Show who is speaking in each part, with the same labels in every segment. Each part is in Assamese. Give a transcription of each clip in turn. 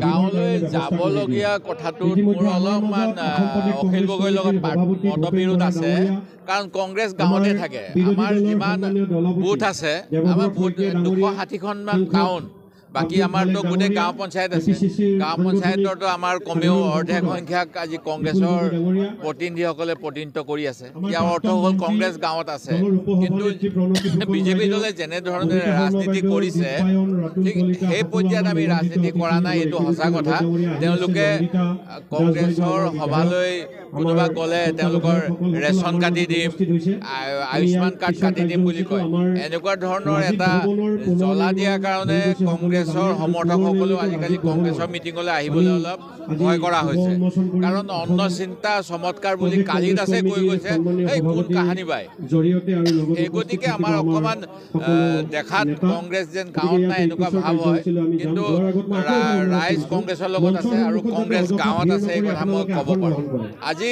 Speaker 1: গাঁৱলৈ যাবলগীয়া কথাটোত মোৰ অলপমান অখিল গগৈৰ লগত মতবিৰোধ আছে কাৰণ কংগ্ৰেছ গাঁৱতে থাকে আমাৰ যিমান বুথ আছে আমাৰ বুথ 260খনমান টাউন বাকি আমাৰতো গোটেই গাঁও পঞ্চায়ত আছে গাঁও পঞ্চায়ততো আমাৰ কমেও অৰ্ধেক সংখ্যক আজি কংগ্ৰেছৰ প্ৰতিনিধিসকলে প্ৰতিনিধিত্ব কৰি আছে ইয়াৰ অৰ্থ হ'ল কংগ্ৰেছ গাঁৱত আছে কিন্তু বিজেপি দলে যেনেধৰণে ৰাজনীতি কৰিছে ঠিক সেই পৰ্যায়ত আমি ৰাজনীতি কৰা নাই এইটো সঁচা কথা তেওঁলোকে কংগ্ৰেছৰ সভালৈ কোনোবা গ'লে তেওঁলোকৰ ৰেচন কাটি দিম আয়ুষ্মান কাৰ্ড কাটি দিম বুলি কয় এনেকুৱা ধৰণৰ এটা জ্বলা দিয়াৰ কাৰণে কংগ্ৰেছৰ সমৰ্থকসকলেও আজিকালি কংগ্ৰেছৰ মিটিঙলৈ আহিবলৈ অলপ ভয় কৰা হৈছে কাৰণ অন্ন চিন্তা চমৎকাৰ বুলি কালিত আছে কৈ গৈছে এই কোন কাহানী বাই এই গতিকে আমাৰ অকণমান দেখাত কংগ্ৰেছ যেন গাঁৱত নাই এনেকুৱা ভাৱ হয় কিন্তু ৰাইজ কংগ্ৰেছৰ লগত আছে আৰু কংগ্ৰেছ গাঁৱত আছে এই কথা মই ক'ব পাৰোঁ আজি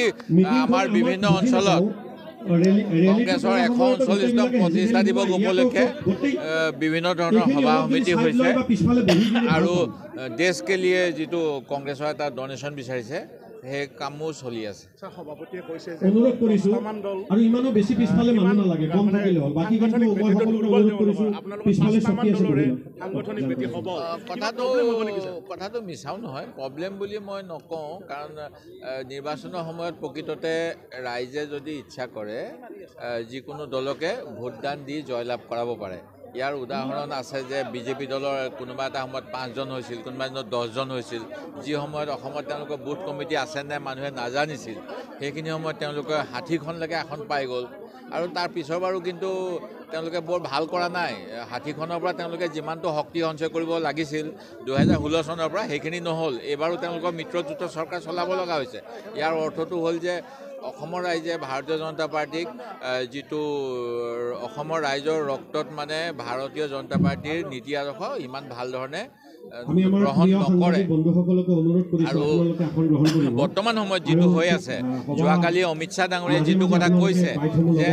Speaker 1: আমাৰ বিভিন্ন অঞ্চলত কংগ্ৰেছৰ 139তম প্ৰতিষ্ঠা দিৱস উপলক্ষে বিভিন্ন ধৰণৰ সভা সমিতি হৈছে আৰু দেশ কে লিয়ে যিটো কংগ্ৰেছৰ এটা ডনেশ্যন বিচাৰিছে সেই কামো চলি আছে
Speaker 2: সভাপতিয়ে কৈছে যে অনুৰোধ কৰিছো আৰু ইমানো বেছি পিছফালে মানুহ নালাগে কম থাকিলে হ'ল বাকি কিন্তু মই সকলোকে অনুৰোধ কৰিছো পিছফালে শক্তি আছে সাংগঠনিক ভিত্তি হ'ব
Speaker 1: কথাটো মিছাও নহয় প্ৰব্লেম বুলি মই নকওঁ কাৰণ নিৰ্বাচনৰ সময়ত প্ৰকৃততে ৰাইজে যদি ইচ্ছা কৰে যিকোনো দলকে ভোটদান দি জয়লাভ কৰাব পাৰে ইয়াৰ উদাহৰণ আছে যে বিজেপি দলৰ কোনোবা এটা সময়ত 5জন হৈছিল কোনোবা দিনত 10জন হৈছিল যি সময়ত অসমত তেওঁলোকৰ বুথ কমিটি আছে নে মানুহে নাজানিছিল সেইখিনি সময়ত তেওঁলোকে 60খনলৈকে এখন পাই গ'ল আৰু তাৰ পিছৰ বাৰো কিন্তু তেওঁলোকে বৰ ভাল কৰা নাই 60খনৰ পৰা তেওঁলোকে যিমানটো শক্তি সঞ্চয় কৰিব লাগিছিল 2016 চনৰ পৰা সেইখিনি নহ'ল এইবাৰো তেওঁলোকৰ মিত্ৰজোঁট চৰকাৰ চলাব লগা হৈছে ইয়াৰ অৰ্থটো হ'ল যে অসমৰ ৰাইজে ভাৰতীয় জনতা পাৰ্টিক যিটো অসমৰ ৰাইজৰ ৰক্তত মানে ভাৰতীয় জনতা পাৰ্টিৰ নীতি আদৰ্শ ইমান ভাল ধৰণে গ্ৰহণ নকৰে আৰু বৰ্তমান সময়ত যিটো হৈ আছে যোৱাকালি অমিত শ্বাহ ডাঙৰীয়াই যিটো কথা কৈছে যে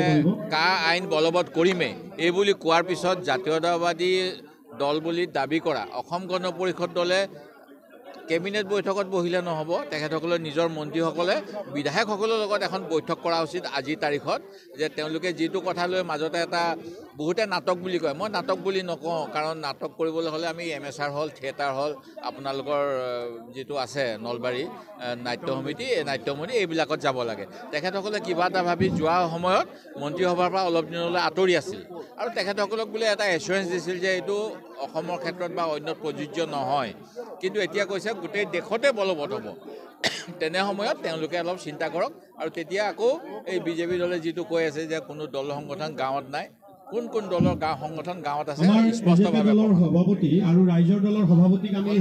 Speaker 1: কা আইন বলবৎ কৰিমেই এই বুলি কোৱাৰ পিছত জাতীয়তাবাদী দল বুলি দাবী কৰা অসম গণ পৰিষদ দলে কেবিনেট বৈঠকত বহিলে নহ'ব তেখেতসকলে নিজৰ মন্ত্ৰীসকলে বিধায়কসকলৰ লগত এখন বৈঠক কৰা উচিত আজিৰ তাৰিখত যে তেওঁলোকে যিটো কথা লৈ মাজতে এটা বহুতে নাটক বুলি কয় মই নাটক বুলি নকওঁ কাৰণ নাটক কৰিবলৈ হ'লে আমি MSR হল থিয়েটাৰ হল আপোনালোকৰ যিটো আছে নলবাৰী নাট্য সমিতি এই নাট্যমন্ত্ৰী এইবিলাকত যাব লাগে তেখেতসকলে কিবা এটা ভাবি যোৱা সময়ত মন্ত্ৰীসভাৰ পৰা অলপ দিনলৈ আঁতৰি আছিল আৰু তেখেতসকলক বোলে এটা এছুৰেঞ্চ দিছিল যে এইটো অসমৰ ক্ষেত্ৰত বা অন্য প্ৰযোজ্য নহয় কিন্তু এতিয়া কৈছে গোটেই দেশতে বলবৎ হ'ব তেনে সময়ত তেওঁলোকে অলপ চিন্তা কৰক আৰু তেতিয়া আকৌ এই বিজেপি দলে যিটো কৈ আছে যে কোনো দল সংগঠন গাঁৱত নাই কোন দলৰ গাঁও সংগঠন গাঁৱত আছে স্পষ্টভাৱে
Speaker 2: সভাপতি আৰু ৰাইজৰ দলৰ সভাপতিক আমি